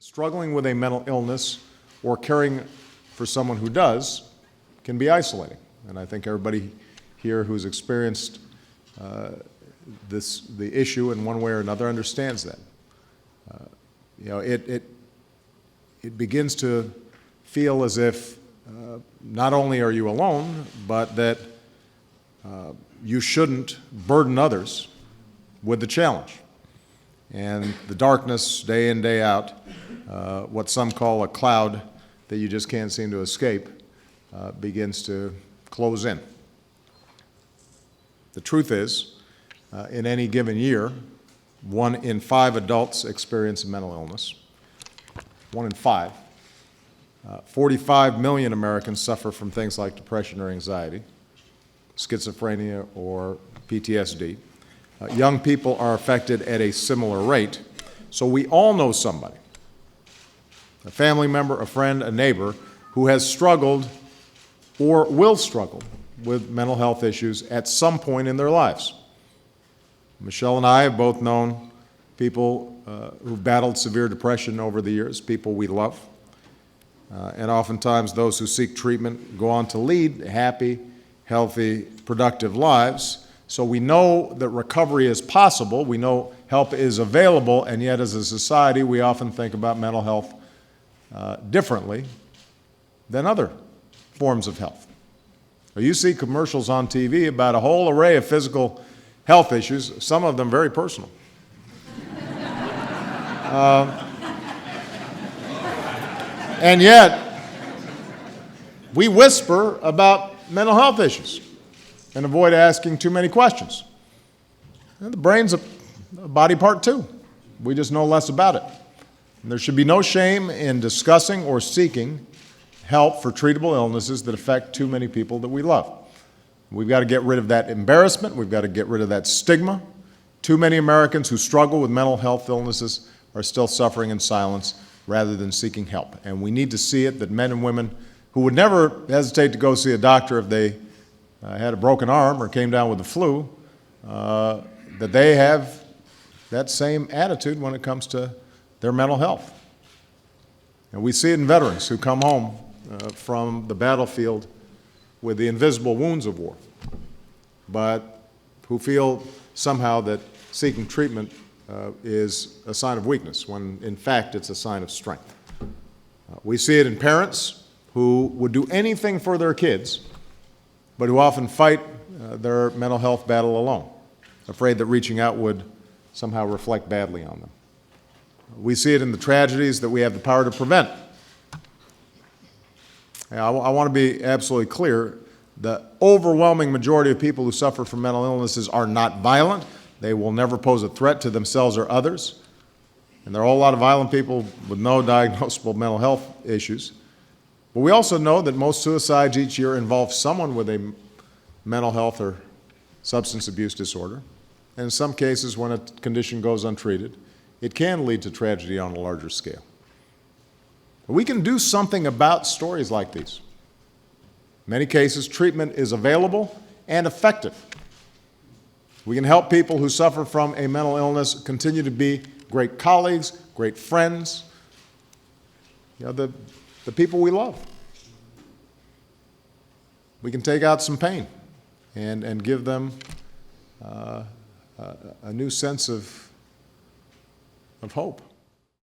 Struggling with a mental illness or caring for someone who does can be isolating. And I think everybody here who's experienced the issue in one way or another understands that. It begins to feel as if not only are you alone, but that you shouldn't burden others with the challenge. And the darkness, day in, day out, what some call a cloud that you just can't seem to escape, begins to close in. The truth is, in any given year, 1 in 5 adults experience mental illness. 1 in 5. 45 million Americans suffer from things like depression or anxiety, schizophrenia or PTSD. Young people are affected at a similar rate, so we all know somebody, a family member, a friend, a neighbor, who has struggled or will struggle with mental health issues at some point in their lives. Michelle and I have both known people who've battled severe depression over the years, people we love, and oftentimes those who seek treatment go on to lead happy, healthy, productive lives. So we know that recovery is possible, we know help is available, and yet as a society we often think about mental health differently than other forms of health. You see commercials on TV about a whole array of physical health issues, some of them very personal. And yet, we whisper about mental health issues and avoid asking too many questions. And the brain's a body part too. We just know less about it. And there should be no shame in discussing or seeking help for treatable illnesses that affect too many people that we love. We've got to get rid of that embarrassment. We've got to get rid of that stigma. Too many Americans who struggle with mental health illnesses are still suffering in silence rather than seeking help. And we need to see it that men and women who would never hesitate to go see a doctor if they had a broken arm or came down with the flu, that they have that same attitude when it comes to their mental health. And we see it in veterans who come home from the battlefield with the invisible wounds of war, but who feel somehow that seeking treatment is a sign of weakness, when in fact it's a sign of strength. We see it in parents who would do anything for their kids, but who often fight their mental health battle alone, afraid that reaching out would somehow reflect badly on them. We see it in the tragedies that we have the power to prevent. I want to be absolutely clear. The overwhelming majority of people who suffer from mental illnesses are not violent. They will never pose a threat to themselves or others. And there are a whole lot of violent people with no diagnosable mental health issues. But we also know that most suicides each year involve someone with a mental health or substance abuse disorder. And in some cases, when a condition goes untreated, it can lead to tragedy on a larger scale. We can do something about stories like these. In many cases, treatment is available and effective. We can help people who suffer from a mental illness continue to be great colleagues, great friends, the people we love. We can take out some pain and give them a new sense of hope.